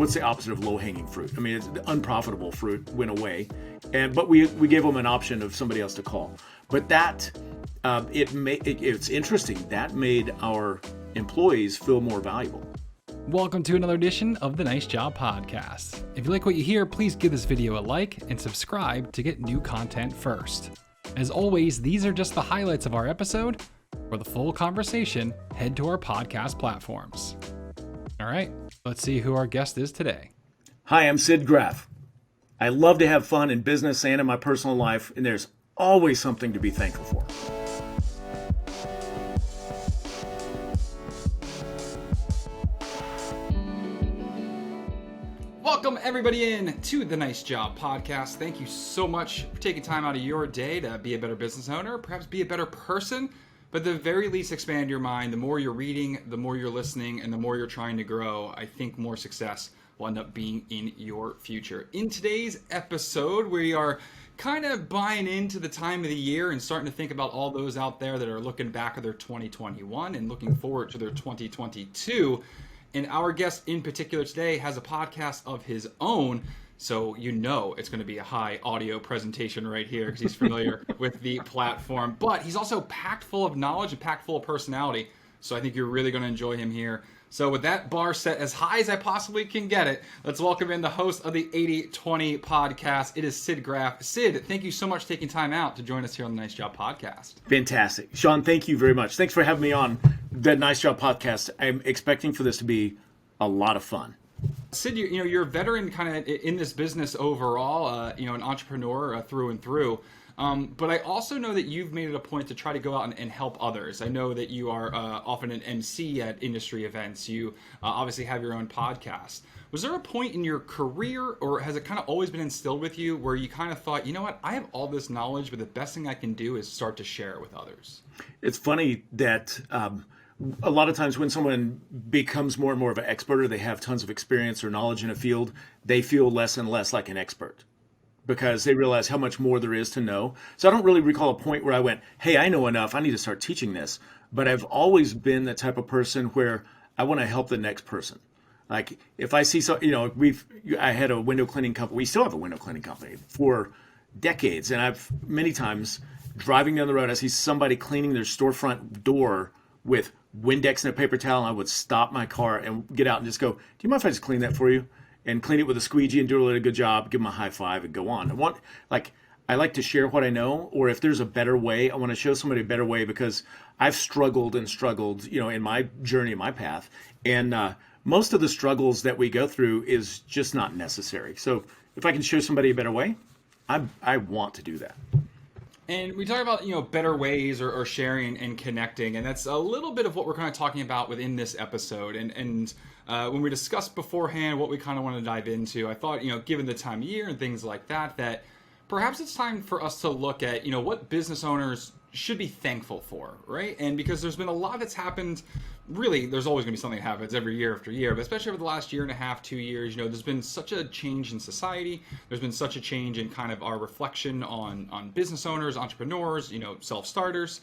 what's the opposite of low-hanging fruit? I mean, it's unprofitable fruit went away, but we gave them an option of somebody else to call. But that it's interesting. That made our employees feel more valuable. Welcome to another edition of the Nice Job Podcast. If you like what you hear, please give this video a like and subscribe to get new content first. As always, these are just the highlights of our episode. For the full conversation, head to our podcast platforms. All right, let's see who our guest is today. Hi, I'm Sid Graef. I love to have fun in business and in my personal life, and there's always something to be thankful for. Welcome everybody in to the Nice Job Podcast. Thank you so much for taking time out of your day to be a better business owner, perhaps be a better person, but at the very least expand your mind. The more you're reading, the more you're listening, and the more you're trying to grow, I think more success will end up being in your future. In today's episode, we are kind of buying into the time of the year and starting to think about all those out there that are looking back at their 2021 and looking forward to their 2022. And our guest in particular today has a podcast of his own, so you know it's going to be a high audio presentation right here because he's familiar with the platform. But he's also packed full of knowledge and packed full of personality, so I think you're really going to enjoy him here. So with that bar set as high as I possibly can get it, let's welcome in the host of the 80/20 podcast. It is Sid Graef. Sid, thank you so much for taking time out to join us here on the Nice Job Podcast. Fantastic. Sean, thank you very much. Thanks for having me on the Nice Job Podcast. I'm expecting for this to be a lot of fun. Sid, you're a veteran kind of in this business overall, an entrepreneur through and through. But I also know that you've made it a point to try to go out and help others. I know that you are often an MC at industry events. You obviously have your own podcast. Was there a point in your career, or has it kind of always been instilled with you, where you kind of thought, you know what, I have all this knowledge, but the best thing I can do is start to share it with others? It's funny that a lot of times when someone becomes more and more of an expert, or they have tons of experience or knowledge in a field, they feel less and less like an expert, because they realize how much more there is to know. So I don't really recall a point where I went, hey, I know enough, I need to start teaching this. But I've always been the type of person where I want to help the next person. Like if I see I had a window cleaning company. We still have a window cleaning company for decades. And I've many times driving down the road, I see somebody cleaning their storefront door with Windex and a paper towel. And I would stop my car and get out and just go, do you mind if I just clean that for you? And clean it with a squeegee and do a really good job, give them a high five and go on. I like to share what I know, or if there's a better way, I want to show somebody a better way, because I've struggled, in my journey, in my path. And most of the struggles that we go through is just not necessary. So if I can show somebody a better way, I want to do that. And we talk about, better ways or sharing and connecting. And that's a little bit of what we're kind of talking about within this episode. And when we discussed beforehand what we kind of want to dive into, I thought, given the time of year and things like that, that perhaps it's time for us to look at, what business owners should be thankful for, right? And because there's been a lot that's happened, really, there's always going to be something that happens every year after year, but especially over the last year and a half, 2 years, there's been such a change in society. There's been such a change in kind of our reflection on business owners, entrepreneurs, self-starters.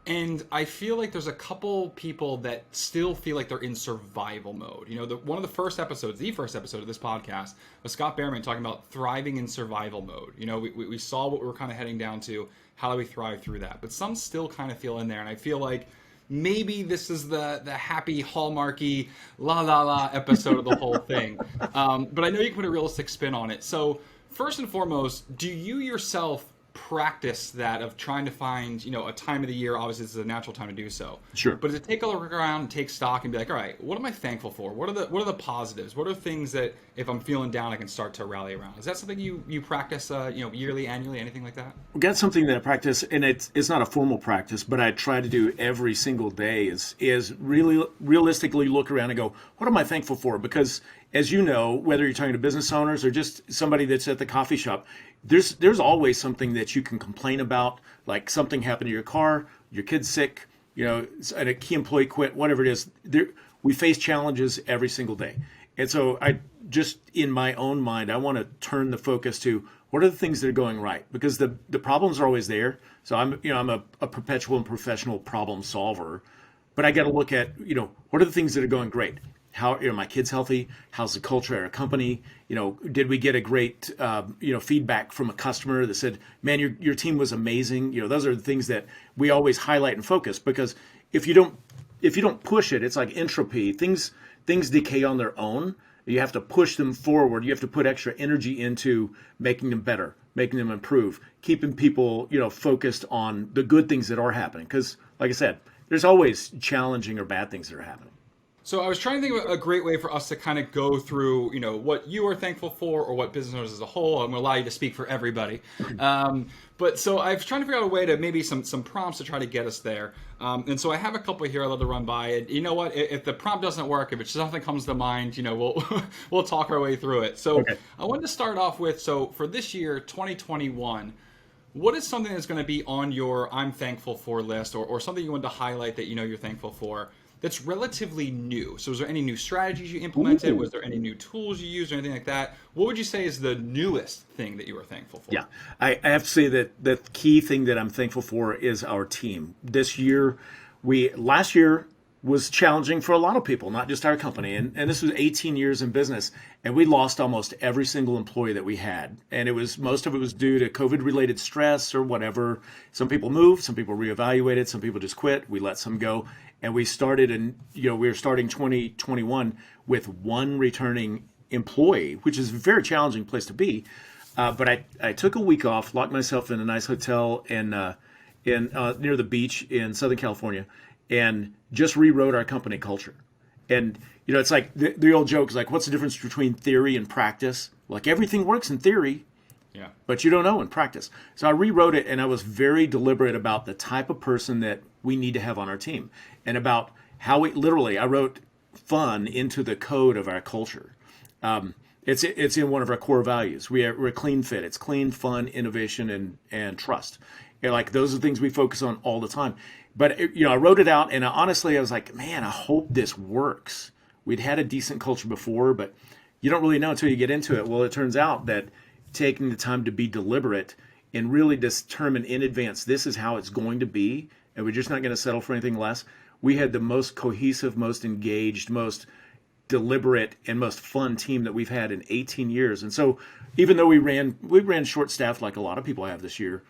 And I feel like there's a couple people that still feel like they're in survival mode. One of the first episodes of this podcast was Scott Behrman talking about thriving in survival mode. We saw what we were kind of heading down to. How do we thrive through that? But some still kind of feel in there. And I feel like maybe this is the happy, hallmarky, la episode of the whole thing. But I know you can put a realistic spin on it. So first and foremost, do you yourself practice that of trying to find, a time of the year? Obviously, this is a natural time to do so. Sure. But to take a look around and take stock and be like, all right, what am I thankful for? What are the positives? What are things that if I'm feeling down, I can start to rally around? Is that something you practice, yearly, annually, anything like that? Got something that I practice, and it's not a formal practice, but I try to do every single day is really realistically look around and go, what am I thankful for? Because as you know, whether you're talking to business owners or just somebody that's at the coffee shop, there's always something that you can complain about, like something happened to your car, your kid's sick, and a key employee quit, whatever it is. We face challenges every single day. And so I just, in my own mind, I want to turn the focus to what are the things that are going right? Because the problems are always there. So I'm a perpetual and professional problem solver, but I got to look at, what are the things that are going great? How are my kids healthy? How's the culture at our company? Did we get a great feedback from a customer that said, "Man, your team was amazing." Those are the things that we always highlight and focus, because if you don't push it, it's like entropy. Things decay on their own. You have to push them forward. You have to put extra energy into making them better, making them improve, keeping people focused on the good things that are happening. Because, like I said, there's always challenging or bad things that are happening. So I was trying to think of a great way for us to kind of go through, what you are thankful for, or what business owners as a whole. I'm going to allow you to speak for everybody. But so I was trying to figure out a way to maybe some prompts to try to get us there. And so I have a couple here I'd love to run by. And you know what? If the prompt doesn't work, if it's something comes to mind, we'll talk our way through it. So okay. I wanted to start off with, so for this year, 2021, what is something that's going to be on your I'm thankful for list, or something you want to highlight that you're thankful for, that's relatively new? So was there any new strategies you implemented? Ooh. Was there any new tools you used or anything like that? What would you say is the newest thing that you were thankful for? Yeah, I have to say that the key thing that I'm thankful for is our team. Last year was challenging for a lot of people, not just our company. And this was 18 years in business, and we lost almost every single employee that we had. And most of it was due to COVID-related stress or whatever. Some people moved, some people reevaluated, some people just quit. We let some go. And we started, we were starting 2021 with one returning employee, which is a very challenging place to be. But I took a week off, locked myself in a nice hotel in near the beach in Southern California, and just rewrote our company culture. And it's like the old joke is like, what's the difference between theory and practice? Like, everything works in theory, yeah, but you don't know in practice. So I rewrote it, and I was very deliberate about the type of person that we need to have on our team, and about how I wrote fun into the code of our culture. It's in one of our core values. We're a clean fit. It's clean, fun, innovation, and trust. Like, those are things we focus on all the time. But I wrote it out, and honestly, I was like, man, I hope this works. We'd had a decent culture before, but you don't really know until you get into it. Well, it turns out that taking the time to be deliberate and really determine in advance, this is how it's going to be, and we're just not going to settle for anything less. We had the most cohesive, most engaged, most deliberate, and most fun team that we've had in 18 years. And so even though we ran short-staffed like a lot of people have this year,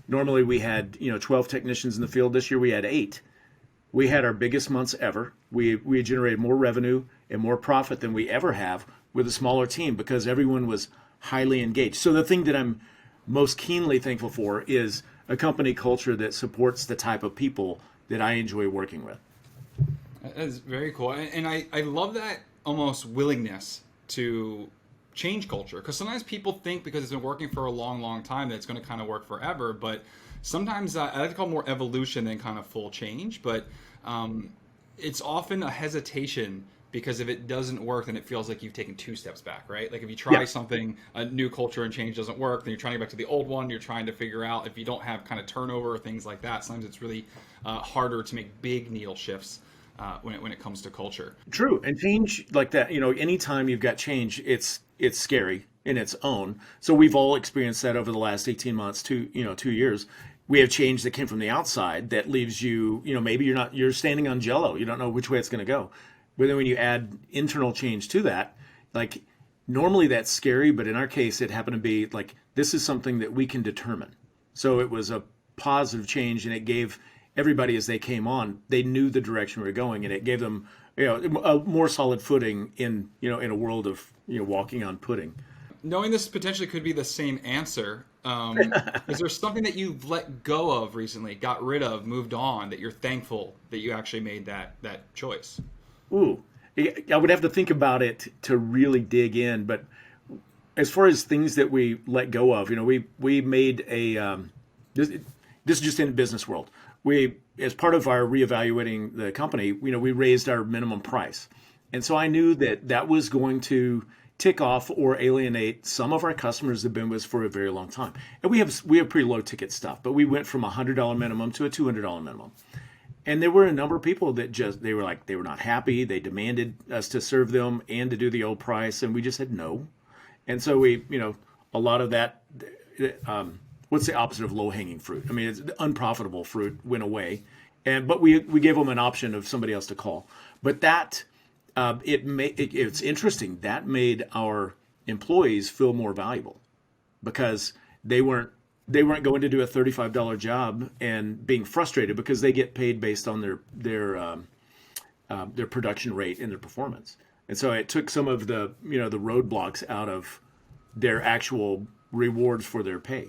normally we had 12 technicians in the field. This year we had 8. We had our biggest months ever. We generated more revenue and more profit than we ever have with a smaller team, because everyone was highly engaged. So the thing that I'm most keenly thankful for is a company culture that supports the type of people that I enjoy working with. That's very cool. And I love that almost willingness to change culture, because sometimes people think because it's been working for a long, long time that it's going to kind of work forever. But sometimes I like to call it more evolution than kind of full change. But it's often a hesitation, because if it doesn't work, then it feels like you've taken 2 steps back, right? Like if you try something, a new culture and change doesn't work, then you're trying to get back to the old one. You're trying to figure out, if you don't have kind of turnover or things like that, sometimes it's really harder to make big needle shifts when it comes to culture. True. And change like that, anytime you've got change, it's scary in its own. So we've all experienced that over the last 18 months, 2 years. We have change that came from the outside that leaves you, maybe you're standing on jello. You don't know which way it's going to go. But then when you add internal change to that, like, normally that's scary, but in our case, it happened to be like, this is something that we can determine. So it was a positive change, and it gave everybody, as they came on, they knew the direction we were going, and it gave them, a more solid footing in a world of, walking on pudding. Knowing this potentially could be the same answer, is there something that you've let go of recently, got rid of, moved on, that you're thankful that you actually made that choice? Ooh, I would have to think about it to really dig in. But as far as things that we let go of, we made a this is just in the business world. We, as part of our reevaluating the company, we raised our minimum price, and so I knew that was going to tick off or alienate some of our customers that have been with us for a very long time. And we have pretty low ticket stuff, but we went from $100 minimum to a $200 minimum. And there were a number of people that they were not happy. They demanded us to serve them and to do the old price, and we just said no. And so we, a lot of that, what's the opposite of low-hanging fruit? I mean, it's unprofitable fruit went away, but we gave them an option of somebody else to call. But that It's interesting. That made our employees feel more valuable because they weren't going to do a $35 job and being frustrated because they get paid based on their production rate and their performance. And so it took some of the the roadblocks out of their actual rewards for their pay.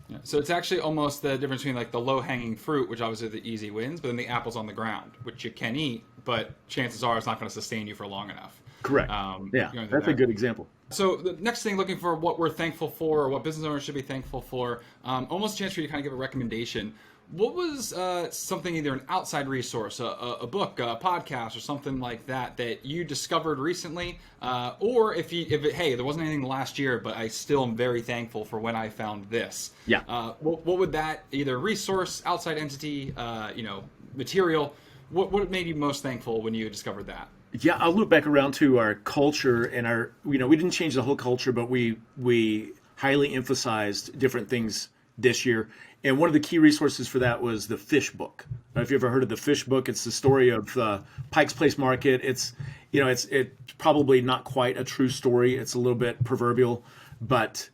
Yeah. So it's actually almost the difference between like the low-hanging fruit, which obviously the easy wins, but then the apples on the ground, which you can eat, but chances are it's not going to sustain you for long enough. Correct. Yeah, that's a good example. So the next thing, looking for what we're thankful for or what business owners should be thankful for, almost a chance for you to kind of give a recommendation. What was something, either an outside resource, a book, a podcast, or something like that you discovered recently? Or hey, there wasn't anything last year, but I still am very thankful for when I found this. Yeah. What would that, either resource, outside entity, material, what made you most thankful when you discovered that? Yeah, I'll loop back around to our culture and our, we didn't change the whole culture, but we highly emphasized different things this year. And one of the key resources for that was the fish book. I don't know if you ever heard of the fish book. It's the story of Pike's Place Market. It's probably not quite a true story. It's a little bit proverbial, but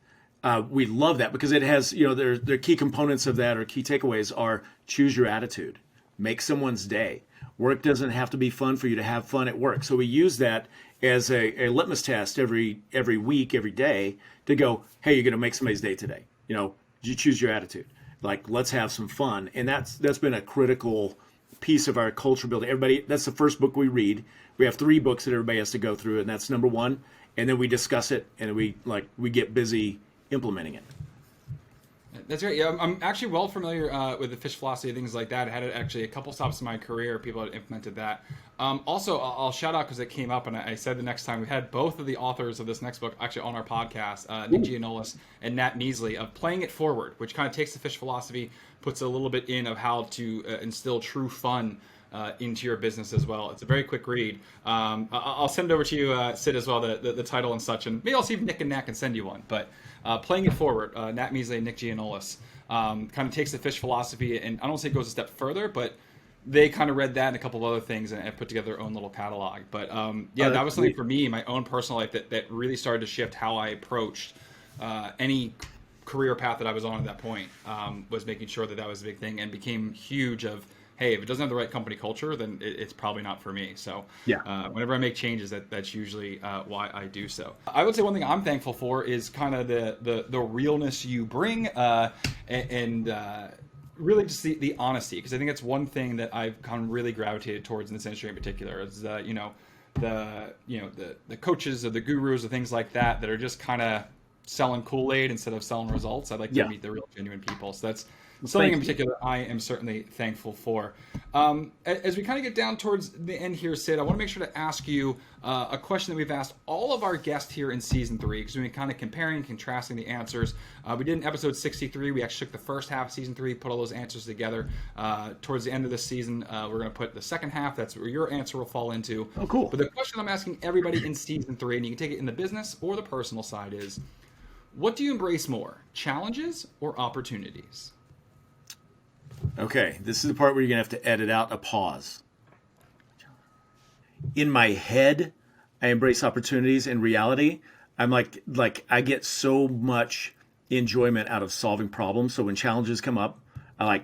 we love that because it has, their key components of that, or key takeaways are: choose your attitude, make someone's day. Work doesn't have to be fun for you to have fun at work. So we use that as a litmus test every week, every day, to go, hey, you're going to make somebody's day today. You choose your attitude. Like, let's have some fun. And that's been a critical piece of our culture building. Everybody, that's the first book we read. We have 3 books that everybody has to go through, and that's number 1. And then we discuss it, and we get busy implementing it. That's right. Yeah, I'm actually well familiar with the fish philosophy and things like that. I had actually a couple stops in my career. People had implemented that. Also, I'll shout out because it came up, and I said the next time we had both of the authors of this next book actually on our podcast, Nick Gianolis and Nat Measley, of Playing It Forward, which kind of takes the fish philosophy, puts a little bit in of how to instill true fun into your business as well. It's a very quick read. I'll send it over to you, Sid, as well, the title and such, and maybe I'll see if Nick and Nat can send you one. But Playing It Forward, Nat Measley and Nick Gianolis, kind of takes the fish philosophy, and I don't say it goes a step further, but they kind of read that and a couple of other things and put together their own little catalog. But that was something for me in my own personal life that really started to shift how I approached any career path that I was on at that point, was making sure that was a big thing, and became huge of, hey, if it doesn't have the right company culture, then it's probably not for me. So whenever I make changes, that's usually why I do so. I would say one thing I'm thankful for is kind of the realness you bring, and really just the honesty, because I think it's one thing that I've kind of really gravitated towards in this industry in particular, is the coaches or the gurus or things like that are just kind of selling Kool-Aid instead of selling results. I'd like to meet the real genuine people. So that's something in particular I am certainly thankful for. As we kind of get down towards the end here, Sid, I want to make sure to ask you a question that we've asked all of our guests here in Season 3, because we've been kind of comparing and contrasting the answers. We did in episode 63. We actually took the first half of Season 3, put all those answers together. Towards the end of this season, we're going to put the second half. That's where your answer will fall into. Oh, cool. But the question I'm asking everybody in Season 3, and you can take it in the business or the personal side, is, what do you embrace more, challenges or opportunities? Okay, this is the part where you're going to have to edit out a pause. In my head, I embrace opportunities. In reality, I'm like I get so much enjoyment out of solving problems. So when challenges come up, I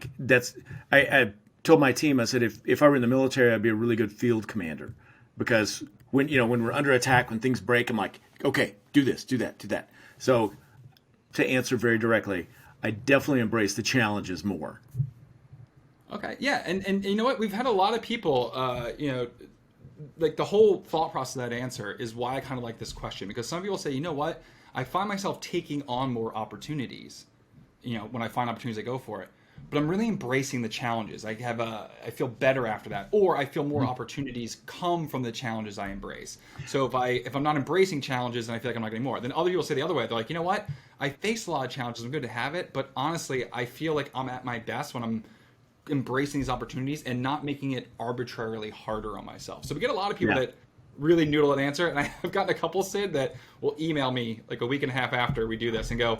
told my team, I said, if I were in the military, I'd be a really good field commander, because when we're under attack, when things break, I'm like, okay, do this, do that, do that. So to answer very directly, I definitely embrace the challenges more. Okay, yeah, and you know what? We've had a lot of people, like the whole thought process of that answer is why I kind of like this question, because some people say, you know what? I find myself taking on more opportunities, when I find opportunities, I go for it. But I'm really embracing the challenges. I feel better after that, or I feel more opportunities come from the challenges I embrace. So if I'm not embracing challenges, then I feel like I'm not getting more. Then other people say the other way. They're like, you know what? I face a lot of challenges. I'm good to have it, but honestly, I feel like I'm at my best when I'm embracing these opportunities and not making it arbitrarily harder on myself. So we get a lot of people that really noodle an answer, and I've gotten a couple, Sid, that will email me like a week and a half after we do this and go,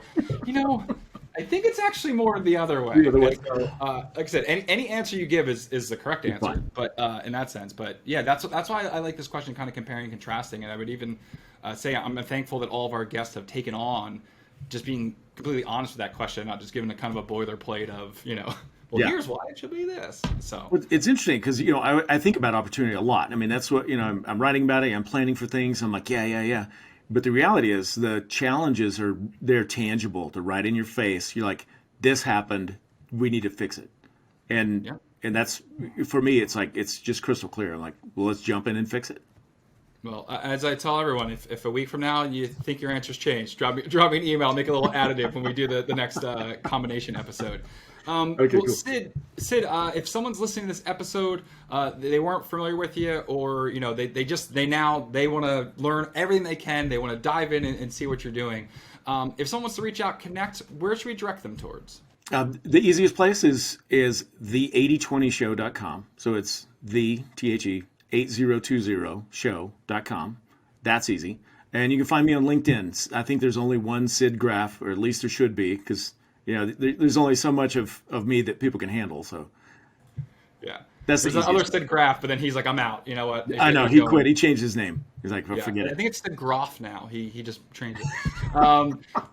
I think it's actually more the other way. The other way. So, like I said, any answer you give is the correct answer, fine. but in that sense. But yeah, that's why I like this question, kind of comparing and contrasting. And I would even say I'm thankful that all of our guests have taken on just being completely honest with that question, not just giving a kind of a boilerplate of, here's why it should be this. So Well, it's interesting because, I think about opportunity a lot. I mean, that's what, I'm writing about it. I'm planning for things. I'm like, yeah. But the reality is the challenges they're tangible. They're right in your face. You're like, this happened. We need to fix it. And that's, for me, it's like, it's just crystal clear. I'm like, well, let's jump in and fix it. Well, as I tell everyone, if a week from now you think your answer's changed, drop me an email, make a little additive when we do the next combination episode. Okay, cool. Sid, if someone's listening to this episode, they weren't familiar with you, or they want to learn everything they can, they want to dive in and see what you're doing. If someone wants to reach out, connect, where should we direct them towards? The easiest place is the8020show.com. So it's the THE8020show.com. That's easy. And you can find me on LinkedIn. I think there's only one Sid Graef, or at least there should be, because there's only so much of me that people can handle. So yeah, that's there's another Sid Graef, but then he's like, I'm out. You know what? I know he quit. He changed his name. He's like, forget it. I think it's Sid Graef now. He just changed it.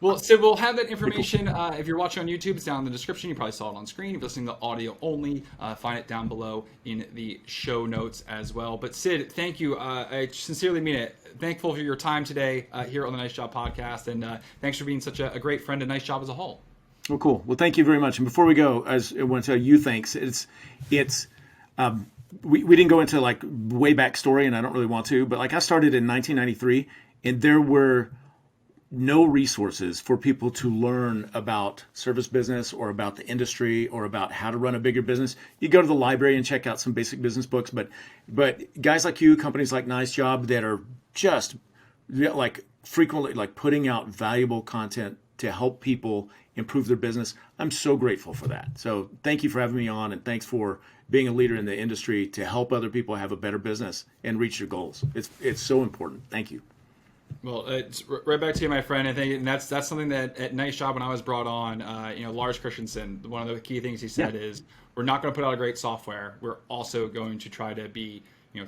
Well, Sid, we'll have that information. If you're watching on YouTube, it's down in the description. You probably saw it on screen. If you're listening to audio only, find it down below in the show notes as well. But Sid, thank you. I sincerely mean it. Thankful for your time today here on the Nice Job Podcast, and thanks for being such a great friend to Nice Job as a whole. Well, cool. Well, thank you very much. And before we go, I want to tell you thanks. We didn't go into like way back story, and I don't really want to, but like I started in 1993, and there were no resources for people to learn about service business or about the industry or about how to run a bigger business. You go to the library and check out some basic business books, but guys like you, companies like NiceJob that are just like frequently like putting out valuable content to help people improve their business. I'm so grateful for that. So thank you for having me on, and thanks for being a leader in the industry to help other people have a better business and reach their goals. It's so important. Thank you. Well, it's right back to you, my friend. I think that's something that at NiceJob, when I was brought on, Lars Christensen, one of the key things he said is, we're not going to put out a great software. We're also going to try to be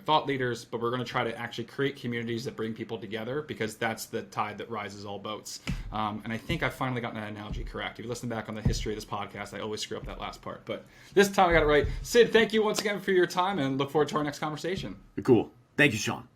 thought leaders, but we're going to try to actually create communities that bring people together, because that's the tide that rises all boats. And I think I finally gotten that analogy correct. If you listen back on the history of this podcast, I always screw up that last part, but this time I got it right. Sid, thank you once again for your time, and look forward to our next conversation. Cool. Thank you, Sean.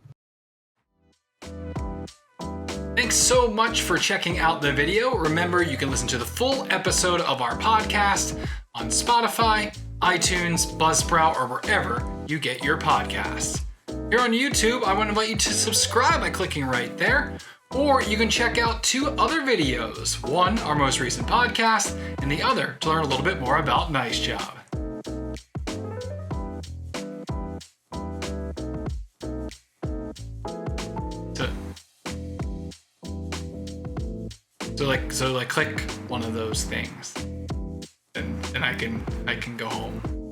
Thanks so much for checking out the video. Remember, you can listen to the full episode of our podcast on Spotify, iTunes, Buzzsprout, or wherever you get your podcasts. Here on YouTube, I want to invite you to subscribe by clicking right there, or you can check out 2 other videos. One, our most recent podcast, and the other to learn a little bit more about NiceJob. So click one of those things, and I can go home.